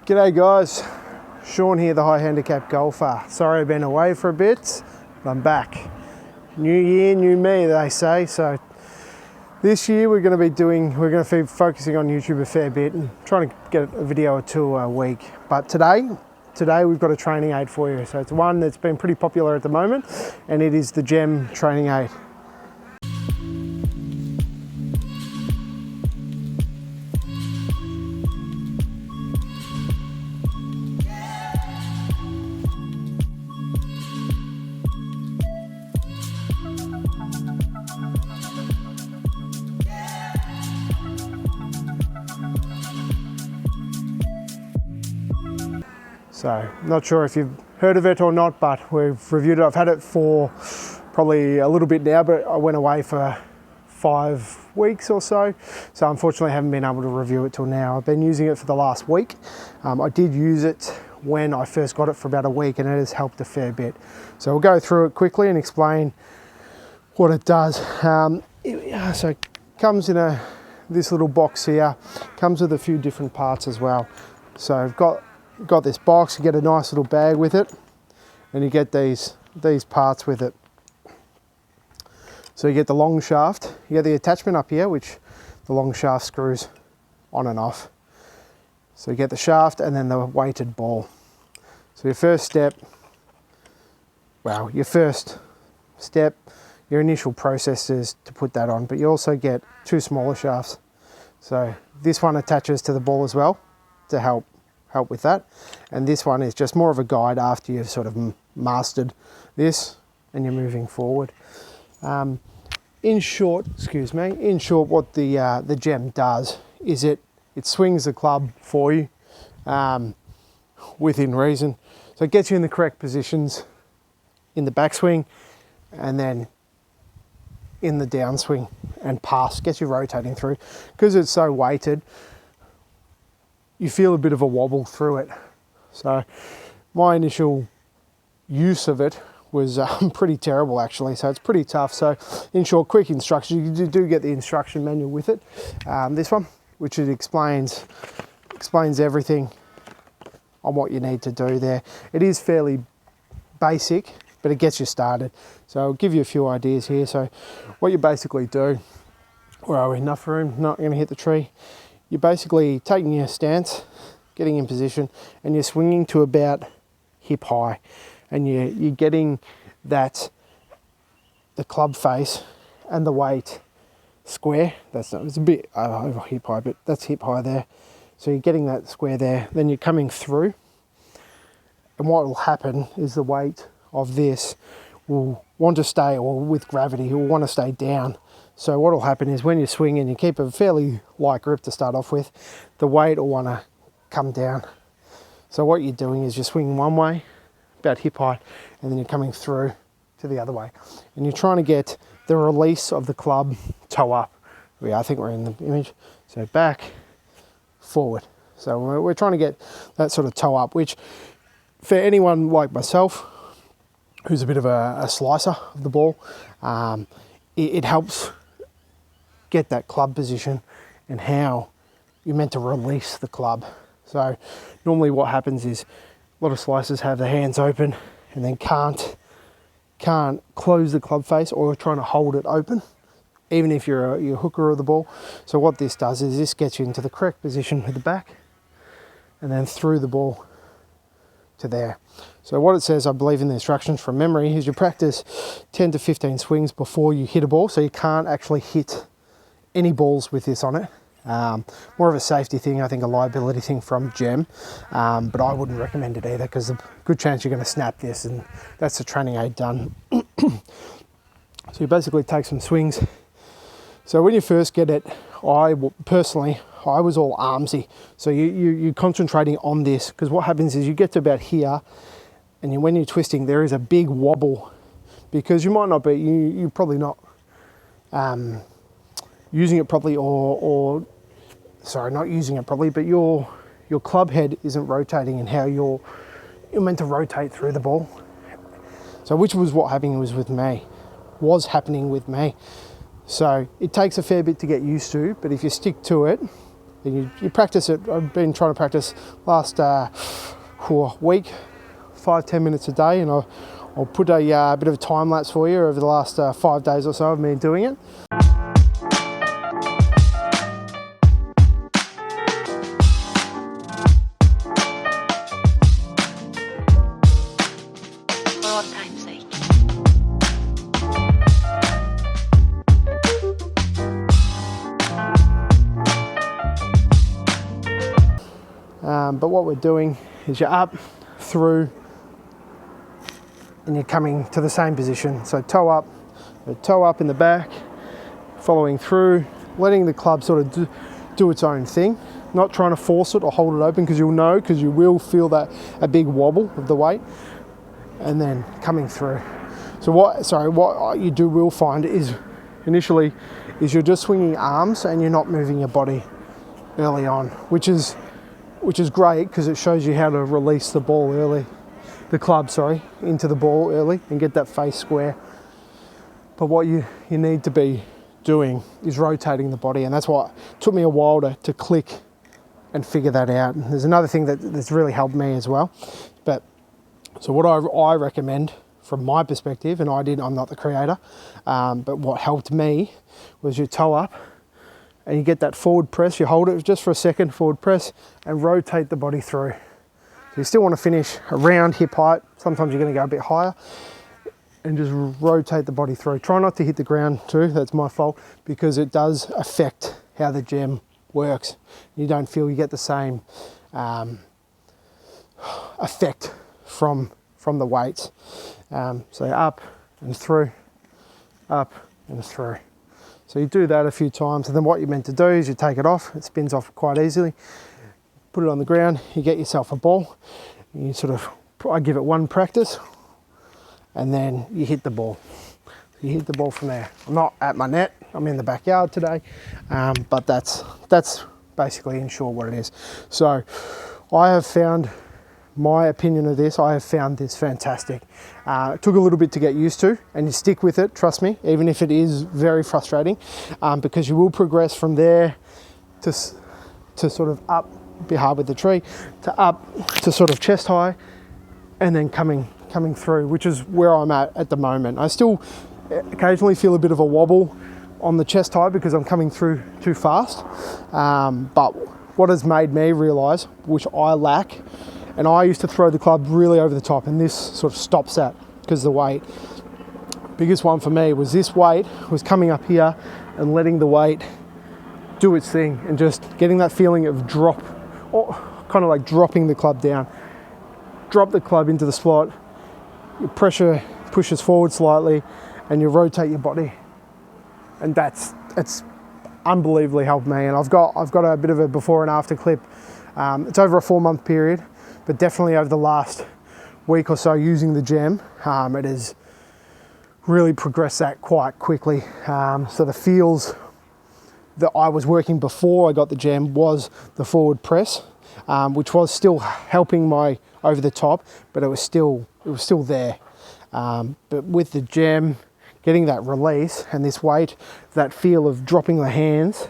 G'day guys, Sean here, the high handicap golfer. Sorry I've been away for a bit, but I'm back. New year, new me, they say. So this year we're going to be focusing on YouTube a fair bit and trying to get a video or two a week. But today we've got a training aid for you. So it's one that's been pretty popular at the moment, and it is the Gem training aid. So, not sure if you've heard of it or not, but we've reviewed it. I've had it for probably a little bit now, but I went away for 5 weeks or so. So unfortunately I haven't been able to review it till now. I've been using it for the last week. I did use it when I first got it for about a week, and it has helped a fair bit. So we'll go through it quickly and explain what it does. So it comes in this little box here, comes with a few different parts as well. So I've got this box, you get a nice little bag with it, and you get these parts with it. So you get the long shaft, you get the attachment up here, which the long shaft screws on and off. So you get the shaft and then the weighted ball. So your first step, your initial process is to put that on, but you also get 2 smaller shafts. So this one attaches to the ball as well to help with that, and this one is just more of a guide after you've sort of mastered this and you're moving forward. In short, what the Gem does is it swings the club for you within reason. So it gets you in the correct positions in the backswing and then in the downswing and pass, gets you rotating through. Because it's so weighted, you feel a bit of a wobble through it. So my initial use of it was pretty terrible actually, so it's pretty tough. So in short, quick instructions, you do get the instruction manual with it, this one, which it explains everything on what you need to do there. It is fairly basic, but it gets you started. So I'll give you a few ideas here. So what you basically do, where are we, enough room, not going to hit the tree. You're basically taking your stance, getting in position, and you're swinging to about hip high, and you're getting the club face and the weight square. It's a bit over hip high, but that's hip high there. So you're getting that square there, then you're coming through, and what will happen is the weight of this will want to stay, or with gravity, it will want to stay down. So what will happen is when you swing and you keep a fairly light grip to start off with, the weight will want to come down. So what you're doing is you're swinging one way, about hip height, and then you're coming through to the other way. And you're trying to get the release of the club toe up. I think we're in the image. So back, forward. So we're trying to get that sort of toe up, which for anyone like myself, who's a bit of a slicer of the ball, it helps get that club position and how you're meant to release the club. So normally what happens is a lot of slicers have their hands open and then can't close the club face, or are trying to hold it open, even if you're a hooker of the ball. So what this does is this gets you into the correct position with the back and then through the ball to there. So what it says, I believe in the instructions from memory, is you practice 10 to 15 swings before you hit a ball, so you can't actually hit any balls with this on it. More of a safety thing, I think a liability thing from Gem, but I wouldn't recommend it either, because there's a good chance you're going to snap this, and that's the training aid done. So you basically take some swings. So when you first get it, I was all armsy. So you're concentrating on this, because what happens is you get to about here, and when you're twisting, there is a big wobble, because you might not be, you're probably not using it properly, not using it properly, but your club head isn't rotating in how you're meant to rotate through the ball. So which was what happening with me. So it takes a fair bit to get used to, but if you stick to it, And you practice it. I've been trying to practice last week, 5-10 minutes a day, and I'll put a bit of a time lapse for you over the last 5 days or so of me doing it. But what we're doing is you're up, through, and you're coming to the same position. So toe up in the back, following through, letting the club sort of do its own thing, not trying to force it or hold it open, because you will feel that a big wobble of the weight, and then coming through. So what you will find is initially is you're just swinging arms and you're not moving your body early on, which is great because it shows you how to release the ball early, the club, into the ball early and get that face square. But what you need to be doing is rotating the body, and that's what took me a while to click and figure that out. And there's another thing that's really helped me as well. But so what I recommend from my perspective, and I'm not the creator, but what helped me was you toe up and you get that forward press, you hold it just for a second, forward press, and rotate the body through. So you still want to finish around hip height. Sometimes you're going to go a bit higher, and just rotate the body through. Try not to hit the ground too, that's my fault, because it does affect how the gem works. You don't feel you get the same effect from the weights. So up and through, up and through. So you do that a few times, and then what you're meant to do is you take it off. It spins off quite easily. Put it on the ground, you get yourself a ball. You I give it one practice, and then you hit the ball. You hit the ball from there. I'm not at my net, I'm in the backyard today, but that's basically in short what it is. So I have found, my opinion of this, I have found this fantastic. It took a little bit to get used to, and you stick with it, trust me, even if it is very frustrating, because you will progress from there to sort of up, be hard with the tree, to up to sort of chest high, and then coming through, which is where I'm at the moment. I still occasionally feel a bit of a wobble on the chest high because I'm coming through too fast, but what has made me realise, which I lack, and I used to throw the club really over the top, and this sort of stops that because of the weight. Biggest one for me was this weight was coming up here and letting the weight do its thing and just getting that feeling of drop, or kind of like dropping the club down. Drop the club into the slot, your pressure pushes forward slightly, and you rotate your body. And it's unbelievably helped me. And I've got a bit of a before and after clip. It's over a 4-month period, but definitely over the last week or so using the gem, it has really progressed that quite quickly. So the feels that I was working before I got the gem was the forward press, which was still helping my over the top, but it was still there. But with the gem, getting that release and this weight, that feel of dropping the hands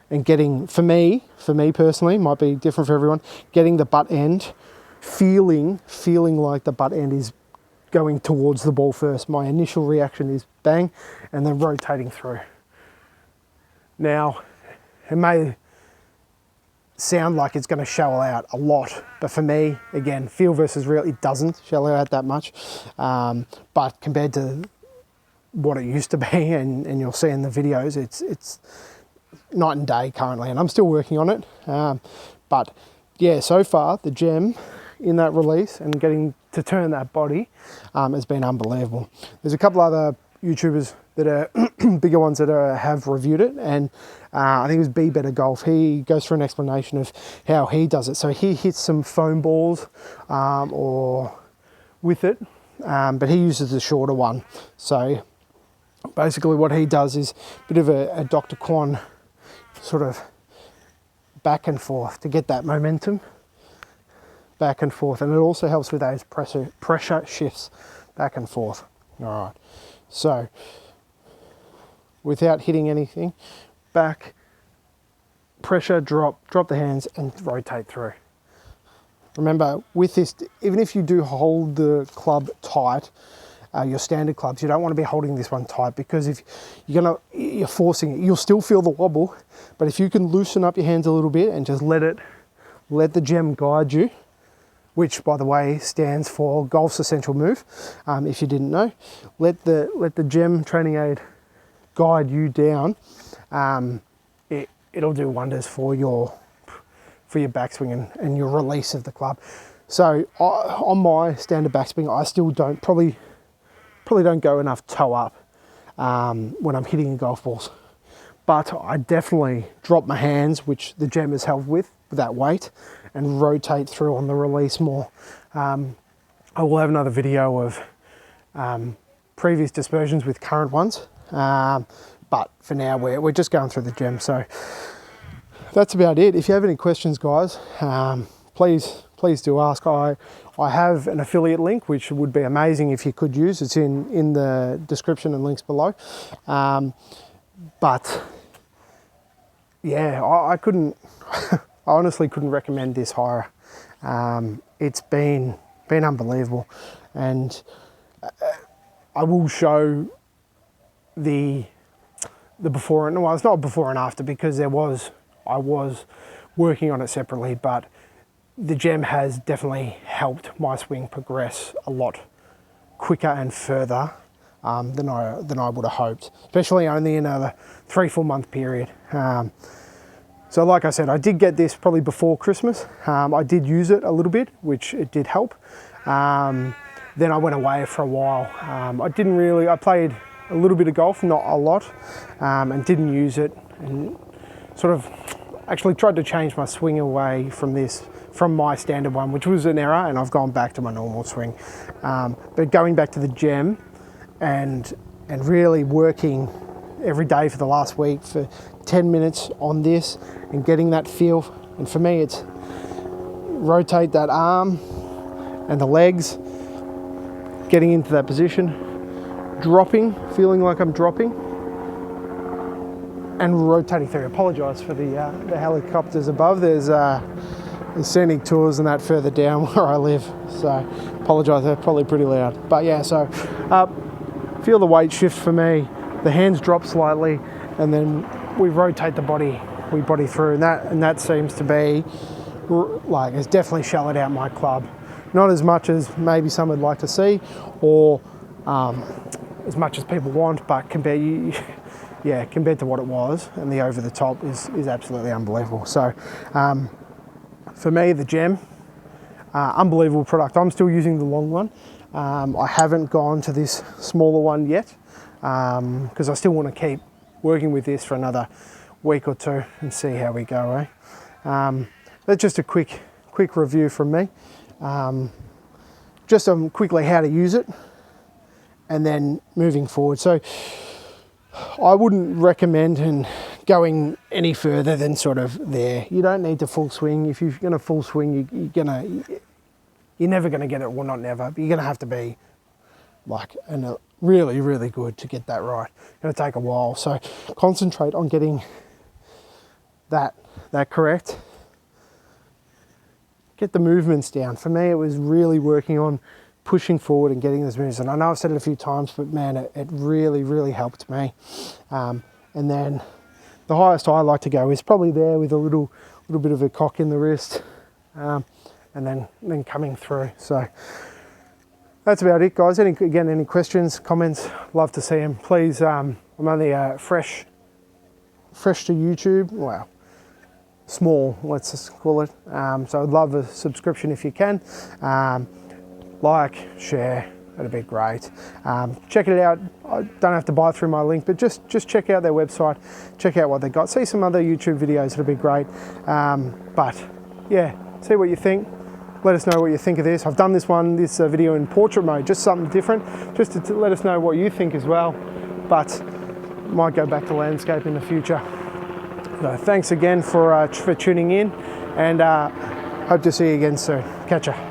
and getting, for me personally, might be different for everyone, getting the butt end, feeling like the butt end is going towards the ball first. My initial reaction is bang, and then rotating through. Now, it may sound like it's going to shallow out a lot, but for me, again, feel versus real, it doesn't shallow out that much. But compared to what it used to be, and you'll see in the videos, it's night and day currently, and I'm still working on it. But yeah, so far the gem in that release and getting to turn that body has been unbelievable. There's a couple other YouTubers that are bigger ones that have reviewed it, and I think it was Be Better Golf. He goes through an explanation of how he does it. So he hits some foam balls or with it, but he uses the shorter one. So basically what he does is a bit of a Dr. Kwan sort of back and forth to get that momentum back and forth, and it also helps with those pressure shifts back and forth. All right, so without hitting anything, back, pressure, drop the hands and rotate through. Remember, with this, even if you do hold the club tight, your standard clubs, you don't want to be holding this one tight, because if you're forcing it, you'll still feel the wobble. But if you can loosen up your hands a little bit and just let the gem guide you, which by the way stands for Golf's Essential Move, if you didn't know, let the gem training aid guide you down. It'll do wonders for your backswing and your release of the club. So on my standard backswing, I still probably don't go enough toe up when I'm hitting golf balls. But I definitely drop my hands, which the gem is held with that weight, and rotate through on the release more. I will have another video of previous dispersions with current ones. But for now, we're just going through the gem. So that's about it. If you have any questions, guys, please do ask. I have an affiliate link, which would be amazing if you could use. It's in the description and links below. But yeah, I couldn't, I honestly couldn't recommend this higher. It's been unbelievable. And I will show the before and, well, it's not before and after, because I was working on it separately, but the gem has definitely helped my swing progress a lot quicker and further than I would have hoped, especially only in a 3-4 month period. So like I said, I did get this probably before Christmas. I did use it a little bit, which it did help. Then I went away for a while. I played a little bit of golf, not a lot, and didn't use it, and sort of actually tried to change my swing away from my standard one, which was an error, and I've gone back to my normal swing. But going back to the gem and really working every day for the last week for 10 minutes on this and getting that feel, and for me it's rotate that arm and the legs, getting into that position, dropping, feeling like I'm dropping, and rotating through. I apologise for the helicopters above. There's scenic tours and that further down where I live, so apologise, they're probably pretty loud. But yeah, so feel the weight shift for me. The hands drop slightly, and then we rotate the body through, and that seems to be like, it's definitely shallowed out my club. Not as much as maybe some would like to see, or as much as people want, but compared to what it was, and the over the top is absolutely unbelievable. So for me, the gem, unbelievable product. I'm still using the long one. I haven't gone to this smaller one yet, because I still want to keep working with this for another week or two and see how we go, That's just a quick review from me. Just quickly how to use it, and then moving forward. So I wouldn't recommend going any further than sort of there. You don't need to full swing. If you're going to full swing, you're never going to get it. Well, not never, but you're going to have to be like really, really good to get that right. It's going to take a while. So concentrate on getting that correct. Get the movements down. For me, it was really working on pushing forward and getting those moves. And I know I've said it a few times, but man, it really, really helped me. And then the highest I like to go is probably there with a little bit of a cock in the wrist, and then coming through. So that's about it, guys. Any questions, comments, love to see them. Please, I'm only fresh to YouTube. Wow. Small, let's just call it. So I'd love a subscription if you can. Like, share, that'd be great. Check it out. I don't have to buy through my link, but just check out their website, check out what they got, see some other YouTube videos, it'll be great. But yeah, see what you think. Let us know what you think of this. I've done this video in portrait mode, just something different, just to let us know what you think as well. But might go back to landscape in the future. So thanks again for tuning in, and hope to see you again soon. Catch ya.